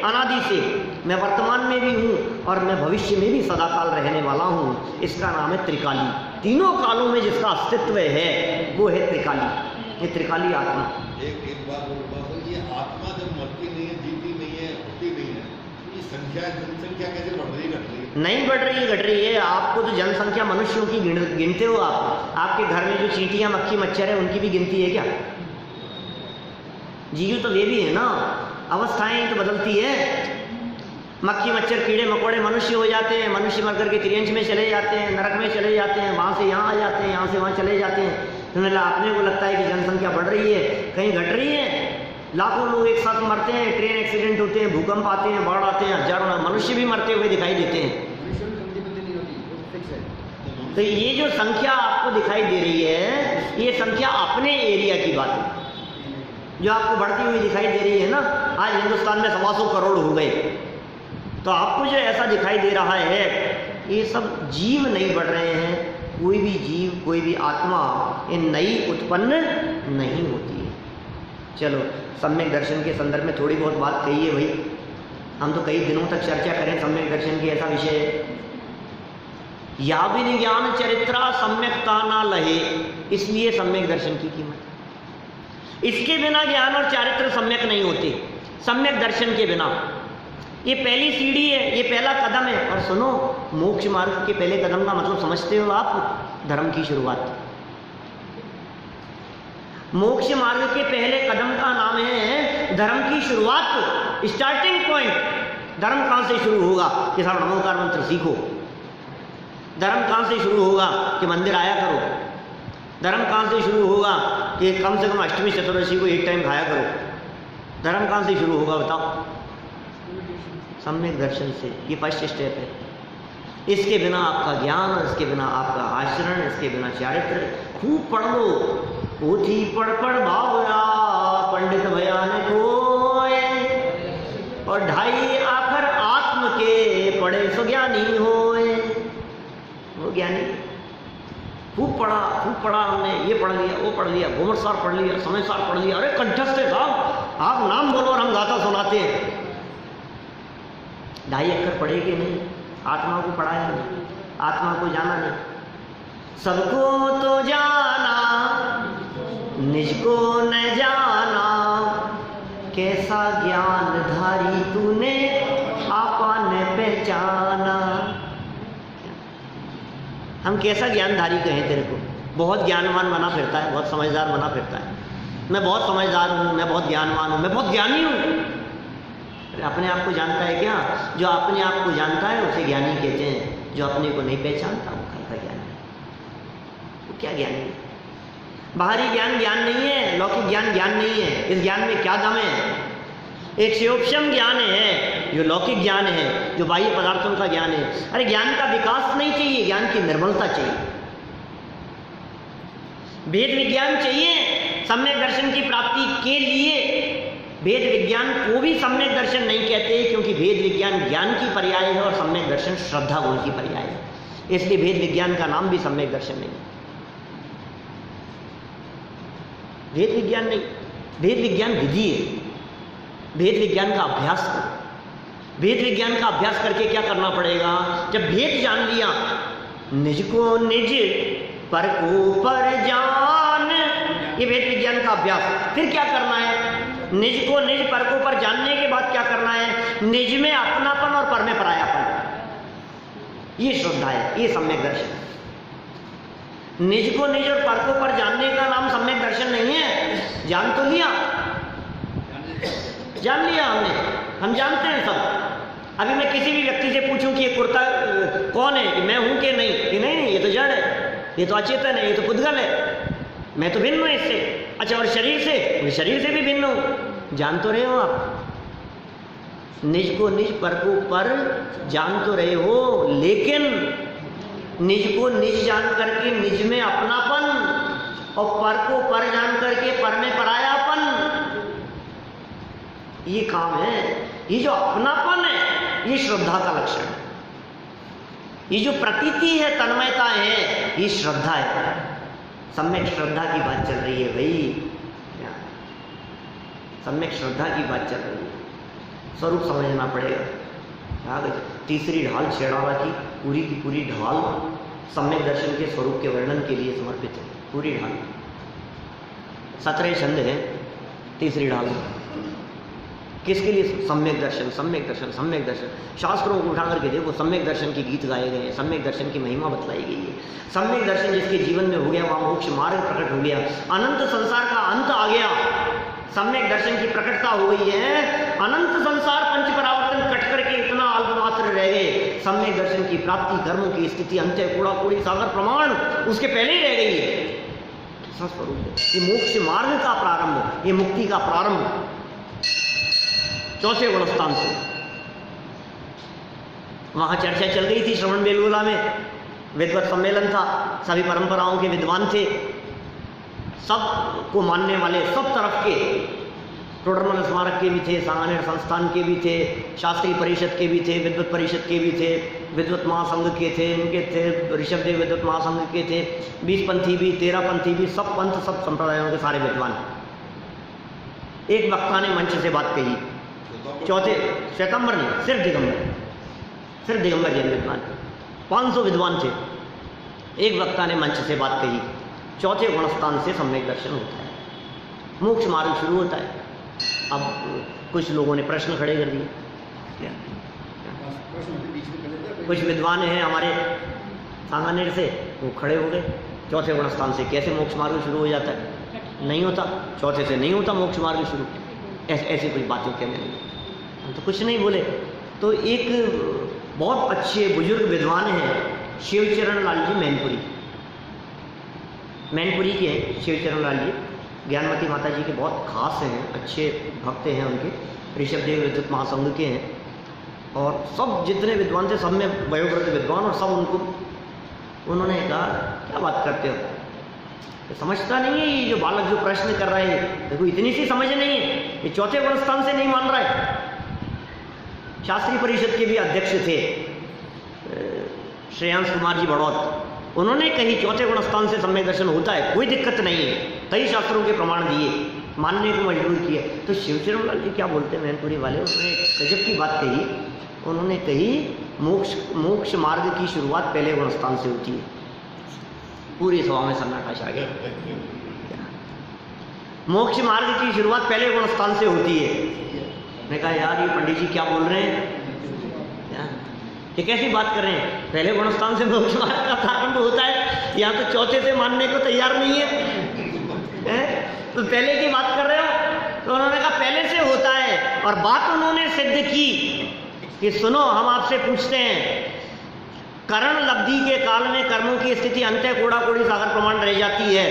Speaker 1: अनादि से, मैं वर्तमान में भी हूँ और मैं भविष्य में भी सदाकाल रहने वाला हूँ। इसका नाम है त्रिकाली। तीनों कालों में जिसका अस्तित्व है वो है त्रिकाली, ये त्रिकाली आत्मा।
Speaker 3: एक बात ये आत्मा जब मरती नहीं है, जीती नहीं है, होती नहीं है, ये जनसंख्या कैसे बढ़ रही, घट रही है?
Speaker 1: नहीं बढ़ रही, घट रही है। आपको तो जनसंख्या मनुष्यों की गिनते हो आप। आपके घर में जो चींटियां, मक्खी, मच्छर है, उनकी भी गिनती है क्या? जीव तो वे भी है ना, अवस्थाएं तो बदलती है। मक्खी, मच्छर, कीड़े मकोड़े मनुष्य हो जाते हैं, मनुष्य मर करके त्रियंश में चले जाते हैं, नरक में चले जाते हैं, वहाँ से यहाँ आ जाते हैं, यहाँ से वहाँ चले जाते हैं। तो अपने को लगता है कि जनसंख्या बढ़ रही है, कहीं घट रही है। लाखों लोग एक साथ मरते हैं, ट्रेन एक्सीडेंट होते हैं, भूकंप आते हैं, बाढ़ आते हैं, हजारों मनुष्य भी मरते हुए दिखाई देते हैं। तो ये जो संख्या आपको दिखाई दे रही है, ये संख्या अपने एरिया की बात है। जो आपको बढ़ती हुई दिखाई दे रही है ना, आज हिंदुस्तान में 125 करोड़ हो गए, तो आपको जो ऐसा दिखाई दे रहा है, ये सब जीव नहीं बढ़ रहे हैं। कोई भी जीव, कोई भी आत्मा ये नई उत्पन्न नहीं होती है। चलो, सम्यक दर्शन के संदर्भ में थोड़ी बहुत बात कही है भाई, हम तो कई दिनों तक चर्चा करें सम्यक दर्शन की, ऐसा विषय है। या भी ज्ञान चरित्रा सम्यकता ना लहे, इसलिए सम्यक दर्शन की कीमत। इसके बिना ज्ञान और चारित्र सम्यक नहीं होते, सम्यक दर्शन के बिना। ये पहली सीढ़ी है, ये पहला कदम है। और सुनो, मोक्ष मार्ग के पहले कदम का मतलब समझते हो आप? धर्म की शुरुआत। मोक्ष मार्ग के पहले कदम का नाम है धर्म की शुरुआत, स्टार्टिंग पॉइंट। धर्म कहाँ से शुरू होगा कि सारा नमोकार मंत्र सीखो। धर्म कहाँ से शुरू होगा कि मंदिर आया करो। धर्म कहाँ से शुरू होगा कि कम से कम अष्टमी चतुर्दशी को एक टाइम खाया करो। धर्म कहाँ से शुरू होगा बताओ? सम्यक दर्शन से। ये फर्स्ट स्टेप है। इसके बिना आपका ज्ञान, इसके बिना आपका आचरण, इसके बिना चारित्र। खूब पढ़ लो, पोथी पढ़ भावया पंडित भयान कोय, और 2.5 आखर आत्म के पढ़े सो ज्ञानी होए। वो ज्ञानी खूब पढ़ा हमने, ये पढ़ लिया, वो पढ़ लिया, घुमरसार पढ़ लिया, समयसार पढ़ लिया। अरे कंठस्थ है साहब, आप नाम बोलो और हम गाथा सुनाते हैं। 2.5 अक्षर पढ़े कि नहीं? आत्मा को पढ़ाया नहीं, आत्मा को जाना नहीं। सबको तो जाना, निज को न जाना, कैसा ज्ञान धारी तूने आपा न पहचाना। हम कैसा ज्ञानधारी कहें तेरे को? बहुत ज्ञानवान बना फिरता है, बहुत समझदार बना फिरता है। मैं बहुत समझदार हूँ, मैं बहुत ज्ञानवान हूँ, मैं बहुत ज्ञानी हूँ। अरे अपने आप को जानता है क्या? जो अपने आप को जानता है उसे ज्ञानी कहते हैं। जो अपने को नहीं पहचानता वो कैसा ज्ञानी है? वो क्या ज्ञानी है? बाहरी ज्ञान ज्ञान नहीं है, लौकिक ज्ञान ज्ञान नहीं है। इस ज्ञान में क्या दम है? एक शिवोपम ज्ञान है जो लौकिक ज्ञान है, जो बाह्य पदार्थों का ज्ञान है। अरे ज्ञान का विकास नहीं चाहिए, ज्ञान की निर्मलता चाहिए। वेद विज्ञान चाहिए सम्यक दर्शन की प्राप्ति के लिए। वेद विज्ञान को भी सम्यक दर्शन नहीं कहते, क्योंकि वेद विज्ञान ज्ञान की पर्याय है और सम्यक दर्शन श्रद्धा गुण की पर्याय है। इसलिए वेद विज्ञान का नाम भी सम्यक दर्शन नहीं है। वेद विज्ञान नहीं, वेद विज्ञान विधि है। वेद विज्ञान का अभ्यास करो। वेद विज्ञान का अभ्यास करके क्या करना पड़ेगा? जब भेद जान लिया, निज को निज पर को पर जान, ये वेद विज्ञान का अभ्यास। फिर क्या करना है? निज को निज पर को पर जानने के बाद क्या करना है? निज में अपनापन और पर में परायापन। ये श्रद्धा है, ये सम्यक दर्शन। निज को निज और पर को पर जानने का नाम सम्यक दर्शन नहीं है। जान तो लिया, जान लिया हमने, हम जानते हैं सब। अभी मैं किसी भी व्यक्ति से पूछूं कि ये कुर्ता कौन है, कि मैं हूं कि नहीं, कि नहीं ये तो जड़ है, ये तो अचेतन है, ये तो पुद्गल है, मैं तो भिन्न हूं इससे। अच्छा, और शरीर से? मैं शरीर से भी भिन्न हूं। जान तो रहे हो आप? निज को निज, पर को पर जान तो रहे हो, लेकिन निज को निज जान करके निज में अपनापन और पर को पर जान करके पर में परायापन, ये काम है। ये जो अपनापन है ये श्रद्धा का लक्षण है। ये जो प्रतीति है, तन्मयता है, ये श्रद्धा है। सम्यक श्रद्धा की बात चल रही है भाई, सम्यक श्रद्धा की बात चल रही है। स्वरूप समझना पड़ेगा। तीसरी ढाल छेड़ावा की पूरी ढाल सम्यक दर्शन के स्वरूप के वर्णन के लिए समर्पित है। पूरी ढाल 17 छंद है तीसरी ढाल में। किसके लिए? सम्यक दर्शन, सम्यक दर्शन, सम्यक दर्शन। शास्त्रों को उठा करके देखो, सम्यक दर्शन के गीत गाए गए हैं, सम्यक दर्शन की महिमा बतलाई गई है। सम्यक दर्शन जिसके जीवन में हो गया वहाँ मोक्ष मार्ग प्रकट हो गया, अनंत संसार का अंत आ गया। सम्यक दर्शन की प्रकटता हो गई है, अनंत संसार पंच परावर्तन कट करके इतना अल्पमात्र रह गए। सम्यक दर्शन की प्राप्ति, कर्मों की स्थिति, अंत्य, कूड़ा कूड़ी, सागर प्रमाण उसके पहले ही रह गई है। स्वरूप है ये मोक्ष मार्ग का प्रारंभ, ये मुक्ति का प्रारंभ चौथे गुणस्थान से। वहां चर्चा चल गई थी श्रवण बेलगोला में, विद्वत सम्मेलन था, सभी परंपराओं के विद्वान थे, सब को मानने वाले, सब तरफ के, टोडरमल स्मारक के भी थे, सांगानेर संस्थान के भी थे, शास्त्रीय परिषद के भी थे, विद्वत परिषद के भी थे, विद्वत महासंघ के थे, उनके थे, ऋषभदेव विद्वत महासंघ के थे, 20 पंथी भी, 13 पंथी भी, सब पंथ, सब संप्रदायों के सारे विद्वान। एक वक्ता ने मंच से बात कही, चौथे, श्वेतांबर नहीं, सिर्फ दिगंबर जैन विद्वान, 500 विद्वान थे। एक वक्ता ने मंच से बात कही, चौथे गुणस्थान से सम्यक दर्शन होता है, मोक्ष मार्ग शुरू होता है। अब कुछ लोगों ने प्रश्न खड़े कर दिए। कुछ विद्वान हैं हमारे सांगानेर से, वो खड़े हो गए, चौथे गुणस्थान से कैसे मोक्ष मार्ग शुरू हो जाता है? नहीं होता, चौथे से नहीं होता मोक्ष मार्ग शुरू। ऐसी कुछ बातें कहने लगे, हम तो कुछ नहीं बोले। तो एक बहुत अच्छे बुजुर्ग विद्वान हैं शिवचरण लाल जी मैनपुरी के हैं। शिवचरण लाल जी ज्ञानमती माता जी के बहुत खास हैं, अच्छे भक्त हैं उनके, ऋषभदेव विद्वत महासंघ के हैं, और सब जितने विद्वान थे सब में वयोवृद्ध विद्वान, और सब उन्होंने कहा क्या बात करते हो, तो समझता नहीं है ये जो बालक जो प्रश्न कर रहा है, देखो इतनी सी समझ नहीं है, ये चौथे गुणस्थान से नहीं मान रहा है। शास्त्रीय परिषद के भी अध्यक्ष थे श्रेयांश कुमार जी बड़ौत, उन्होंने कही चौथे गुणस्थान से सम्यक दर्शन होता है, कोई दिक्कत नहीं है, कई शास्त्रों के प्रमाण दिए, मानने को मजबूर किए। तो शिवचरण लाल जी क्या बोलते हैं मैनपुरी वाले, उन्होंने गजब की बात कही। उन्होंने कही मोक्ष मार्ग की शुरुआत पहले गुणस्थान से होती है। पूरी सभा में सन्नाटा छा गया। मोक्ष मार्ग की शुरुआत पहले गुणस्थान से होती है। मैं कहा यार ये पंडित जी क्या बोल रहे हैं, ये कैसी बात कर रहे हैं, पहले गुणस्थान से मोक्ष मार्ग का प्रारंभ होता है, यहाँ तो चौथे से मानने को तैयार नहीं है, तो पहले की बात कर रहे हो। तो उन्होंने कहा पहले से होता है, और बात उन्होंने सिद्ध की कि सुनो हम आपसे पूछते हैं, करण लब्धि के काल में कर्मों की स्थिति अंत्य कोड़ा कोड़ी सागर प्रमाण रह जाती है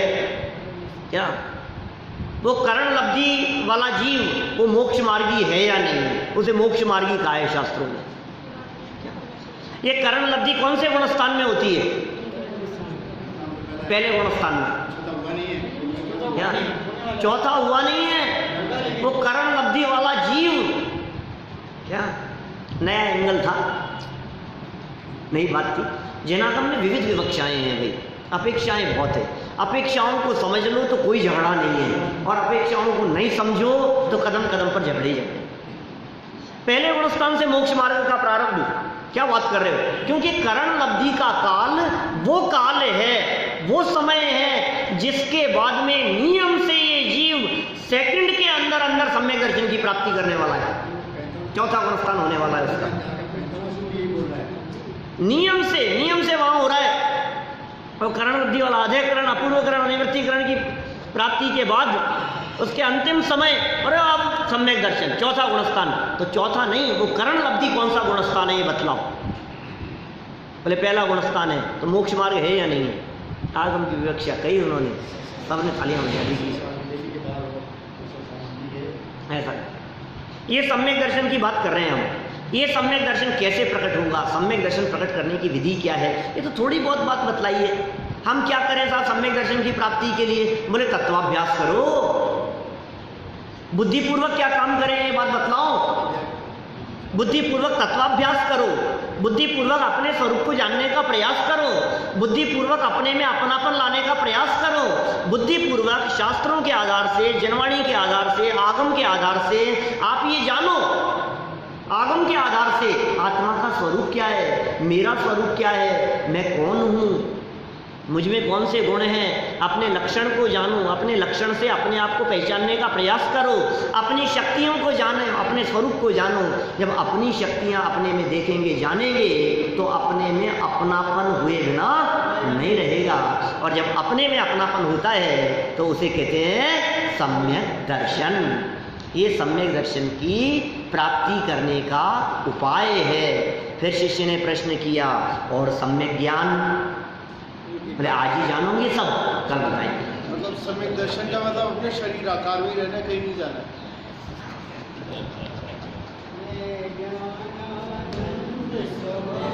Speaker 1: क्या? वो करण लब्धि वाला जीव वो मोक्ष मार्गी है या नहीं, उसे मोक्ष मार्गी कहा है शास्त्रों में। ये करण लब्धि कौन से गुणस्थान में होती है? पहले गुणस्थान में। क्या चौथा हुआ नहीं है? वो करण लब्धि वाला जीव क्या नया एंगल था, नई बात थी। जैनागम में विविध विवक्षाएं हैं भाई, अपेक्षाएं बहुत है। अपेक्षाओं को समझ लो तो कोई झगड़ा नहीं है, और अपेक्षाओं को नहीं समझो तो कदम कदम पर झगड़े झगड़े। पहले गुणस्थान से मोक्ष मार्ग का प्रारंभ, क्या बात कर रहे हो? क्योंकि करण लब्धि का काल वो काल है, वो समय है जिसके बाद में नियम से ये जीव सेकंड के अंदर अंदर सम्यक दर्शन की प्राप्ति करने वाला है। चौथा गुणस्थान होने वाला है उसका, नियम से वहां हो रहा है। और करण लब्धि वाला आधेकरण, अपूर्वकरण, अनिवृत्तिकरण की प्राप्ति के बाद उसके अंतिम समय, अरे अब सम्यक दर्शन, चौथा गुणस्थान। तो चौथा नहीं, वो करण लब्धि कौन सा गुणस्थान है ये बतलाओ। बोले पहला गुणस्थान है, तो मोक्ष मार्ग है या नहीं है? आगम की विवक्षा कही उन्होंने, सबने थालियां बजा दी। ऐसा ये सम्यक दर्शन की बात कर रहे हैं हम। ये सम्यक दर्शन कैसे प्रकट होगा, सम्यक दर्शन प्रकट करने की विधि क्या है, ये तो थोड़ी बहुत बात बतलाइए। हम क्या करें साहब सम्यक दर्शन की प्राप्ति के लिए? बोले तत्वाभ्यास करो, बुद्धिपूर्वक क्या काम करें ये बात बतलाओ। बुद्धिपूर्वक तत्वाभ्यास करो, बुद्धिपूर्वक अपने स्वरूप को जानने का प्रयास करो, बुद्धिपूर्वक अपने में अपनापन लाने का प्रयास करो, बुद्धिपूर्वक शास्त्रों के आधार से, जनवाणी के आधार से, आगम के आधार से आप ये जानो, आगम के आधार से आत्मा का स्वरूप क्या है, मेरा स्वरूप क्या है, मैं कौन हूँ, मुझ में कौन से गुण हैं, अपने लक्षण को जानो, अपने लक्षण से अपने आप को पहचानने का प्रयास करो, अपनी शक्तियों को जानो, अपने स्वरूप को जानो। जब अपनी शक्तियां अपने में देखेंगे, जानेंगे, तो अपने में अपनापन हुए बिना नहीं रहेगा, और जब अपने में अपनापन होता है तो उसे कहते हैं सम्यक दर्शन। ये सम्यक दर्शन की प्राप्ति करने का उपाय है। फिर शिष्य ने प्रश्न किया, और सम्यक ज्ञान? बोले आज ही जानोगे सब, कल बताएंगे।
Speaker 2: मतलब सम्यक दर्शन का मतलब अपने शरीर आकार में रहना, कहीं नहीं जाना।